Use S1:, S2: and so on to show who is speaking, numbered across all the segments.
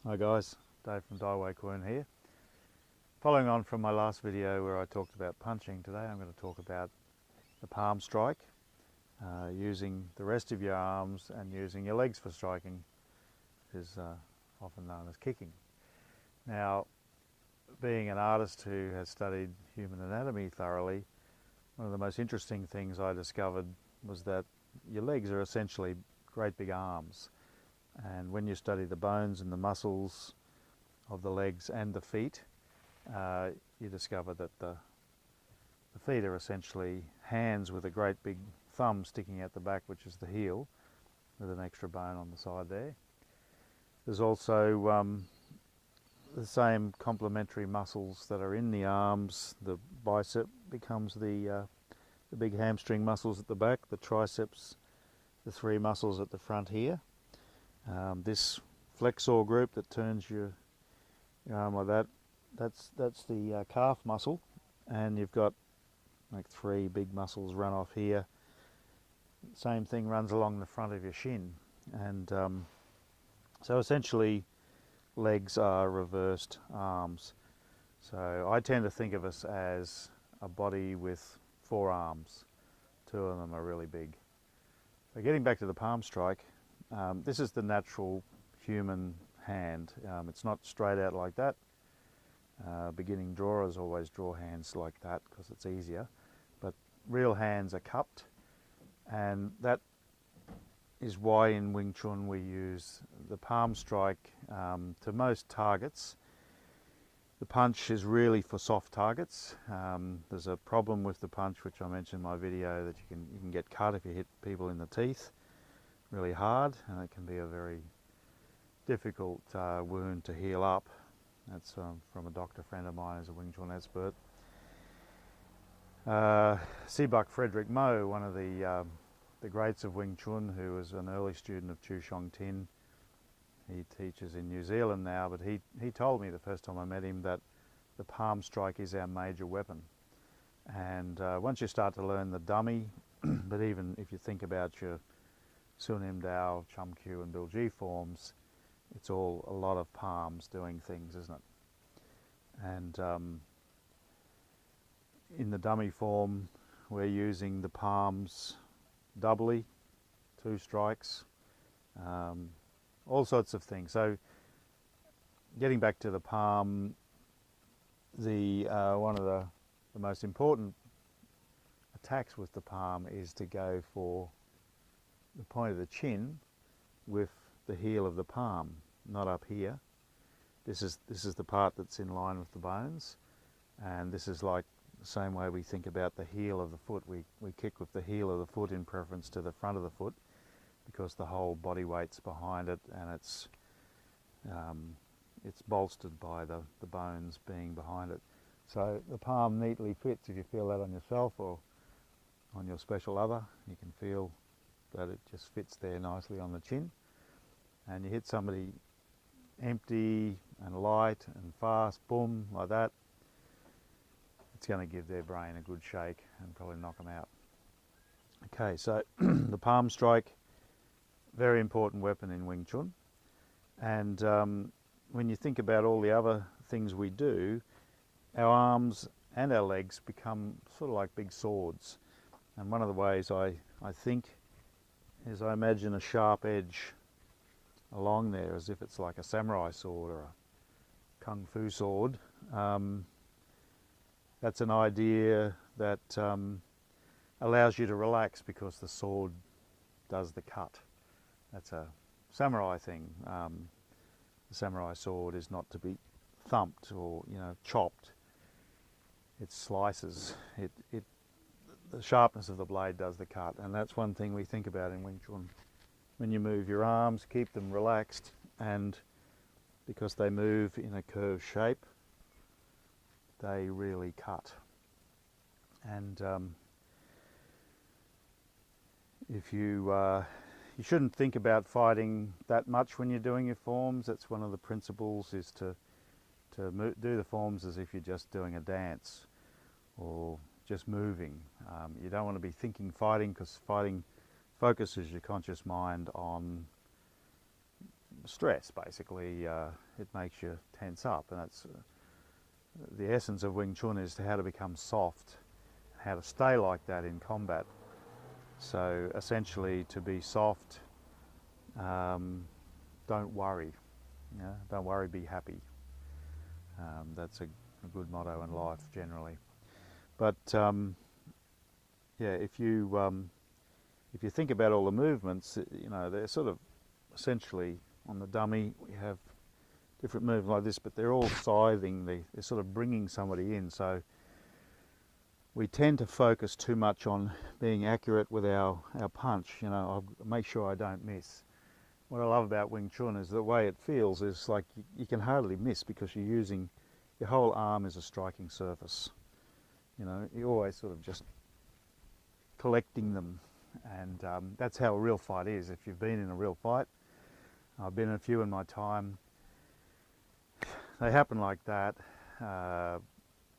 S1: Hi guys, Dave from Wing Chun here. Following on from my last video where I talked about punching, today I'm going to talk about the palm strike, using the rest of your arms and using your legs for striking, which is often known as kicking. Now, being an artist who has studied human anatomy thoroughly, one of the most interesting things I discovered was that your legs are essentially great big arms. And when you study the bones and the muscles of the legs and the feet, you discover that the feet are essentially hands with a great big thumb sticking out the back, which is the heel, with an extra bone on the side there. There's also the same complementary muscles that are in the arms. The bicep becomes the big hamstring muscles at the back, the triceps, the three muscles at the front here. This flexor group that turns your arm like that, that's the calf muscle, and you've got like three big muscles run off here. Same thing runs along the front of your shin, and so essentially legs are reversed arms. So I tend to think of us as a body with four arms. Two of them are really big. So getting back to the palm strike, this is the natural human hand. It's not straight out like that. Beginning drawers always draw hands like that because it's easier, but real hands are cupped, and that is why in Wing Chun we use the palm strike to most targets. The punch is really for soft targets. There's a problem with the punch, which I mentioned in my video, that you can get cut if you hit people in the teeth really hard, and it can be a very difficult wound to heal up. That's from a doctor friend of mine who's a Wing Chun expert. Sibuk Frederick Mo, one of the greats of Wing Chun, who was an early student of Chu Shong Tin. He teaches in New Zealand now, but he told me the first time I met him that the palm strike is our major weapon. And once you start to learn the dummy, but even if you think about your Sun Im Dao, Chum Kyu and Bill G forms, it's all a lot of palms doing things, isn't it? And in the dummy form, we're using the palms doubly, two strikes, all sorts of things. So getting back to the palm, one of the most important attacks with the palm is to go for the point of the chin with the heel of the palm, not up here. This is the part that's in line with the bones, and this is like the same way we think about the heel of the foot. We kick with the heel of the foot in preference to the front of the foot, because the whole body weight's behind it, and it's bolstered by the bones being behind it. So the palm neatly fits. If you feel that on yourself or on your special other, you can feel that it just fits there nicely on the chin. And you hit somebody empty and light and fast, boom, like that, it's going to give their brain a good shake and probably knock them out. Okay, so the palm strike, very important weapon in Wing Chun. And when you think about all the other things we do, our arms and our legs become sort of like big swords. And one of the ways I think is I imagine a sharp edge along there, as if it's like a samurai sword or a kung fu sword. That's an idea that allows you to relax, because the sword does the cut. That's a samurai thing. The samurai sword is not to be thumped or chopped. It slices. The sharpness of the blade does the cut, and that's one thing we think about in Wing Chun. When you move your arms, keep them relaxed, and because they move in a curved shape, they really cut. And if you shouldn't think about fighting that much when you're doing your forms. That's one of the principles, is to do the forms as if you're just doing a dance or just moving. You don't want to be thinking fighting, because fighting focuses your conscious mind on stress, basically. It makes you tense up, and that's the essence of Wing Chun, is how to become soft, how to stay like that in combat. So essentially, to be soft, don't worry. Don't worry, be happy. That's a good motto in life generally. But yeah, if you think about all the movements, they're sort of essentially on the dummy. We have different movements like this, but they're all scything. They're sort of bringing somebody in. So we tend to focus too much on being accurate with our punch. I'll make sure I don't miss. What I love about Wing Chun is the way it feels is like you can hardly miss, because you're using your whole arm as a striking surface. You're always sort of just collecting them, and that's how a real fight is. If you've been in a real fight, I've been in a few in my time, they happen like that,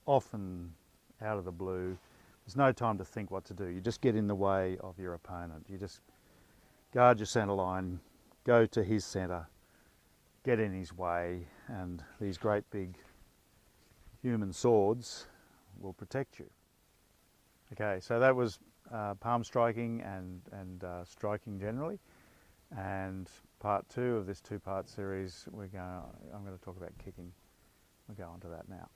S1: often out of the blue. There's no time to think what to do. You just get in the way of your opponent. You just guard your centre line, go to his centre, get in his way, and these great big human swords will protect you. Okay, so that was palm striking and striking generally. And part 2 of this 2-part series, I'm going to talk about kicking. We'll go on to that now.